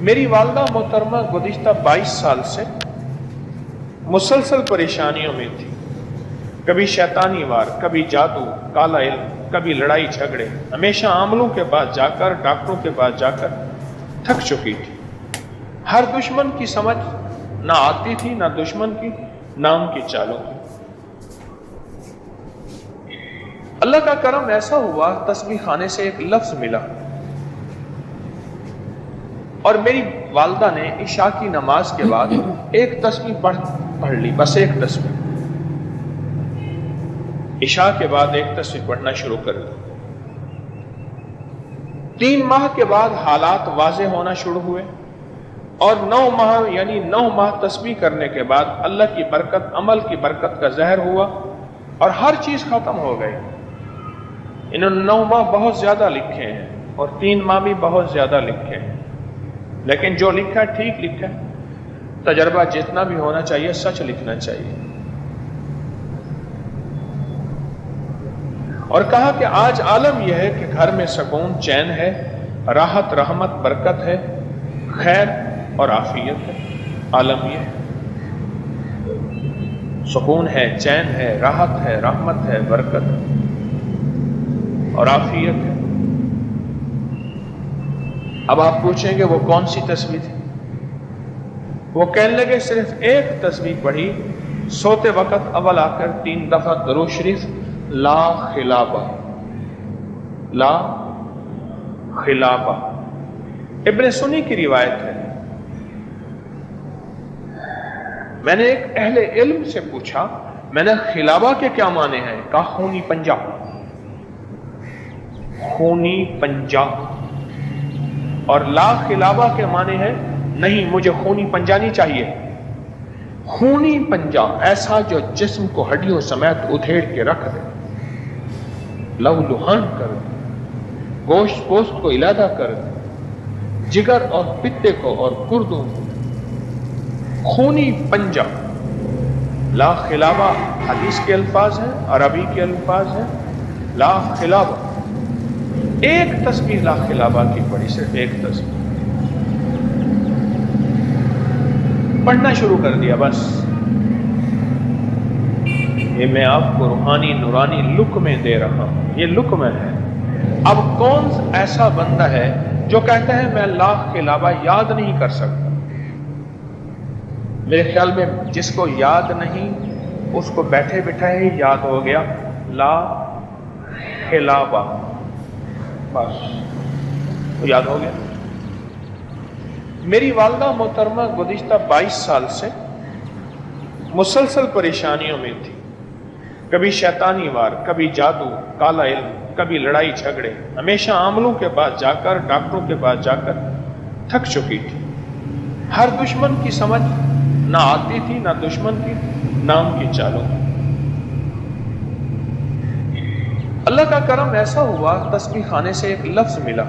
میری والدہ محترمہ گزشتہ 22 سال سے مسلسل پریشانیوں میں تھی. کبھی شیطانی وار، کبھی جادو، کالا علم، کبھی لڑائی جھگڑے. ہمیشہ عاملوں کے پاس جا کر، ڈاکٹروں کے پاس جا کر تھک چکی تھی. ہر دشمن کی سمجھ نہ آتی تھی، نہ دشمن کی، نہ ان کی چالوں کی. اللہ کا کرم ایسا ہوا، تسبیح خانے سے ایک لفظ ملا اور میری والدہ نے عشاء کی نماز کے بعد ایک تسبیح پڑھ لی، بس ایک تسبیح. عشاء کے بعد ایک تسبیح پڑھنا شروع کر دی. 3 ماہ کے بعد حالات واضح ہونا شروع ہوئے اور 9 ماہ یعنی 9 ماہ تسبیح کرنے کے بعد اللہ کی برکت، عمل کی برکت کا ظاہر ہوا اور ہر چیز ختم ہو گئی. انہوں نے 9 ماہ بہت زیادہ لکھے ہیں اور 3 ماہ بھی بہت زیادہ لکھے ہیں، لیکن جو لکھا ہے ٹھیک لکھا ہے. تجربہ جتنا بھی ہونا چاہیے سچ لکھنا چاہیے. اور کہا کہ آج عالم یہ ہے کہ گھر میں سکون چین ہے، راحت رحمت برکت ہے، خیر اور عافیت ہے. عالم یہ ہے، سکون ہے، چین ہے، راحت ہے، رحمت ہے، برکت ہے اور عافیت ہے. اب آپ پوچھیں گے وہ کون سی تسبیح تھی؟ وہ کہنے لگے صرف ایک تسبیح پڑھی سوتے وقت اول آ کر 3 دفعہ درود شریف، لا خلابہ، لا خلابہ. ابن سنی کی روایت ہے. میں نے ایک اہل علم سے پوچھا، میں نے خلابہ کے کیا معنی ہیں؟ کہا خونی پنجہ، خونی پنجہ. اور لا خلابہ کے معنی ہے نہیں مجھے خونی پنجہ نہیں چاہیے. خونی پنجہ ایسا جو جسم کو ہڈیوں سمیت ادھیڑ کے رکھ دے، لہو لہان کر دے، گوشت پوست کو علیحدہ کر دے، جگر اور پتے کو اور گردوں کو. خونی پنجہ. لا خلابہ حدیث کے الفاظ ہیں، عربی کے الفاظ ہیں. لا خلابہ، ایک تسبیح لا خلابہ کی پڑھی، صرف ایک تسبیح پڑھنا شروع کر دیا. بس یہ میں آپ کو روحانی نورانی لقمے دے رہا ہوں، یہ لقمے ہے. اب کون ایسا بندہ ہے جو کہتا ہے میں لا خلابہ یاد نہیں کر سکتا؟ میرے خیال میں جس کو یاد نہیں اس کو بیٹھے بٹھائے ہی یاد ہو گیا لا خلابہ، بس وہ یاد ہو گیا. میری والدہ محترمہ گزشتہ 22 سال سے مسلسل پریشانیوں میں تھی. کبھی شیطانی وار، کبھی جادو، کالا علم، کبھی لڑائی جھگڑے. ہمیشہ عاملوں کے پاس جا کر، ڈاکٹروں کے پاس جا کر تھک چکی تھی. ہر دشمن کی سمجھ نہ آتی تھی، نہ دشمن کی، نہ ان کی چالوں کی. اللہ کا کرم ایسا ہوا، تسبیح خانے سے ایک لفظ ملا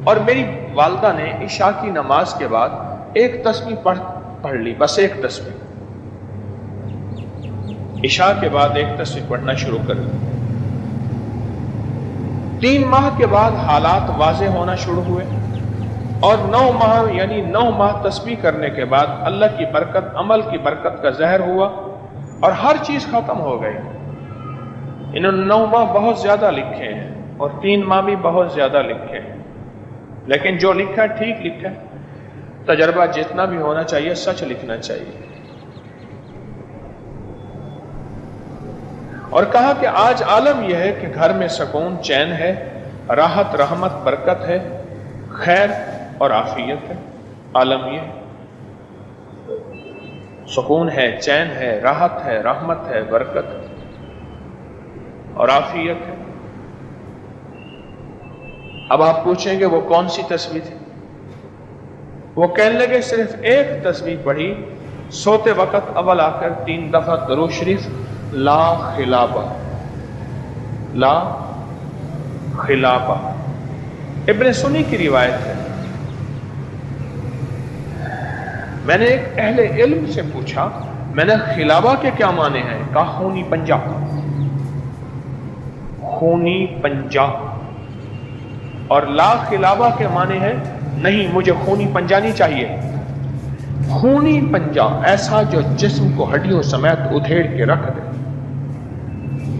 اور میری والدہ نے عشاء کی نماز کے بعد ایک تسبیح پڑھ لی، بس ایک تسبیح. عشاء کے بعد ایک تسبیح پڑھنا شروع کر دی. 3 ماہ کے بعد حالات واضح ہونا شروع ہوئے اور 9 ماہ یعنی 9 ماہ تسبیح کرنے کے بعد اللہ کی برکت، عمل کی برکت کا ظاہر ہوا اور ہر چیز ختم ہو گئی. انہوں نے 9 ماہ بہت زیادہ لکھے ہیں اور 3 ماہ بھی بہت زیادہ لکھے ہیں، لیکن جو لکھا ہے ٹھیک لکھا ہے. تجربہ جتنا بھی ہونا چاہیے سچ لکھنا چاہیے. اور کہا کہ آج عالم یہ ہے کہ گھر میں سکون چین ہے، راحت رحمت برکت ہے، خیر اور عافیت ہے. عالم یہ ہے، سکون ہے، چین ہے، راحت ہے، رحمت ہے، برکت ہے اور عافیت ہے. اب آپ پوچھیں گے وہ کون سی تسبیح تھی؟ وہ کہنے لگے صرف ایک تسبیح پڑھی سوتے وقت اول آ کر 3 دفعہ درود شریف، لا خلابہ، لا خلابہ. ابن سنی کی روایت ہے. میں نے ایک اہل علم سے پوچھا، میں نے خلابہ کے کیا معنی ہیں؟ کہا خونی پنجہ، خونی پنجہ. اور لا خلابہ کے معنی ہے نہیں مجھے خونی پنجہ نہیں چاہیے. خونی پنجہ ایسا جو جسم کو ہڈیوں سمیت ادھیڑ کے رکھ دے،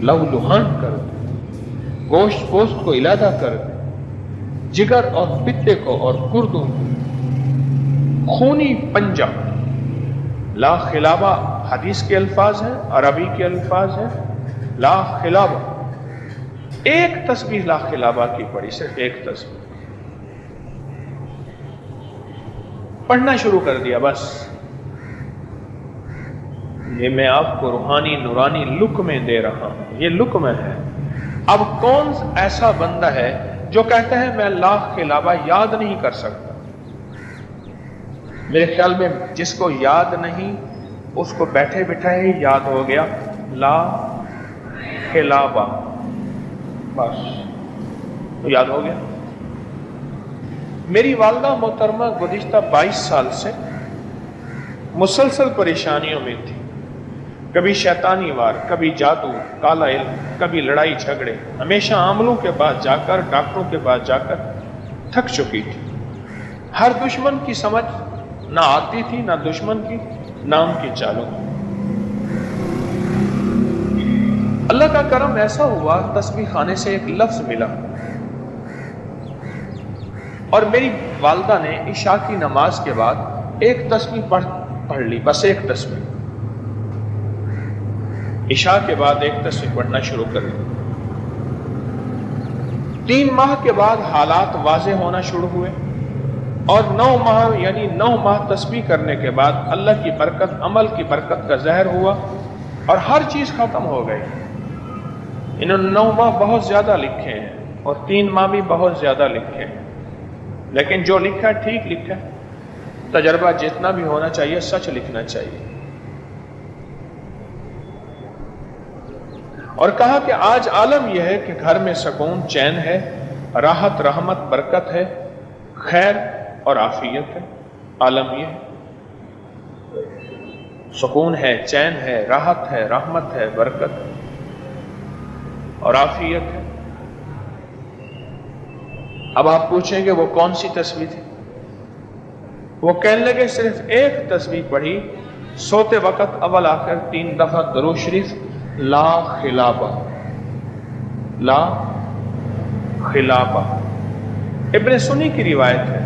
لہو لہان کر دے، گوشت پوست کو علیحدہ کر دے، جگر اور پتے کو اور گردوں کو. خونی پنجہ. لا خلابہ حدیث کے الفاظ ہیں، عربی کے الفاظ ہیں. لا خلابہ، ایک تسبیح لا خلابہ کی پڑھی، صرف ایک تسبیح پڑھنا شروع کر دیا. بس یہ میں آپ کو روحانی نورانی لقمے دے رہا ہوں، یہ لقمے ہے. اب کون ایسا بندہ ہے جو کہتا ہے میں لا خلابہ یاد نہیں کر سکتا؟ میرے خیال میں جس کو یاد نہیں اس کو بیٹھے بٹھائے ہی یاد ہو گیا لا خلابہ، بس یاد ہو گیا. میری والدہ محترمہ گزشتہ 22 سال سے مسلسل پریشانیوں میں تھی. کبھی شیطانی وار، کبھی جادو، کالا علم، کبھی لڑائی جھگڑے. ہمیشہ عاملوں کے پاس جا کر، ڈاکٹروں کے پاس جا کر تھک چکی تھی. ہر دشمن کی سمجھ نہ آتی تھی، نہ دشمن کی، نہ ان کی چالوں. اللہ کا کرم ایسا ہوا، تسبیح خانے سے ایک لفظ ملا اور میری والدہ نے عشاء کی نماز کے بعد ایک تسبیح پڑھ لی، بس ایک تسبیح. عشاء کے بعد ایک تسبیح پڑھنا شروع کر دی. 3 ماہ کے بعد حالات واضح ہونا شروع ہوئے اور 9 ماہ یعنی 9 ماہ تسبیح کرنے کے بعد اللہ کی برکت، عمل کی برکت کا ظاہر ہوا اور ہر چیز ختم ہو گئی. انہوں نے 9 ماہ بہت زیادہ لکھے ہیں اور 3 ماہ بھی بہت زیادہ لکھے ہیں، لیکن جو لکھا ہے ٹھیک لکھا ہے. تجربہ جتنا بھی ہونا چاہیے سچ لکھنا چاہیے. اور کہا کہ آج عالم یہ ہے کہ گھر میں سکون چین ہے، راحت رحمت برکت ہے، خیر اور عافیت ہے. عالم یہ ہے، سکون ہے، چین ہے، راحت ہے، رحمت ہے، برکت ہے اور عافیت ہے. اب آپ پوچھیں گے وہ کون سی تسبیح تھی؟ وہ کہنے لگے صرف ایک تسبیح پڑھی سوتے وقت اول آخر 3 دفعہ درود شریف، لا خلابہ. لا خلابہ ابن سنی کی روایت ہے.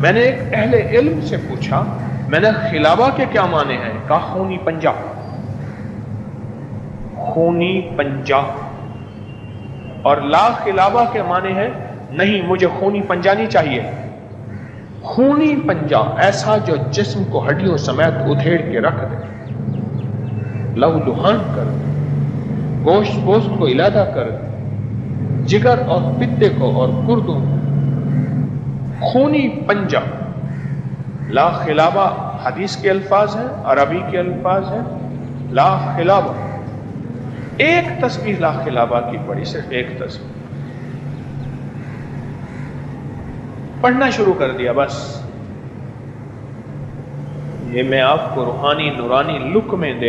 میں نے ایک اہل علم سے پوچھا، میں نے خلابہ کے کیا معنی ہیں؟ کہا خونی پنجہ. خونی پنجہ. اور لا خلابہ کے معنی ہے نہیں مجھے خونی پنجہ نہیں چاہیے. خونی پنجہ ایسا جو جسم کو ہڈیوں سمیت ادھیڑ کے رکھ دے، لہو لہان کر دے، گوشت پوست کو علیحدہ کر دے، جگر اور پتے کو اور گردوں کو. خونی پنجہ. لا خلابہ حدیث کے الفاظ ہیں، عربی کے الفاظ ہیں. لا خلابہ، ایک تسبیح لا خلابہ کی پڑھی، صرف ایک تسبیح پڑھنا شروع کر دیا. بس یہ میں آپ کو روحانی نورانی لقمے دے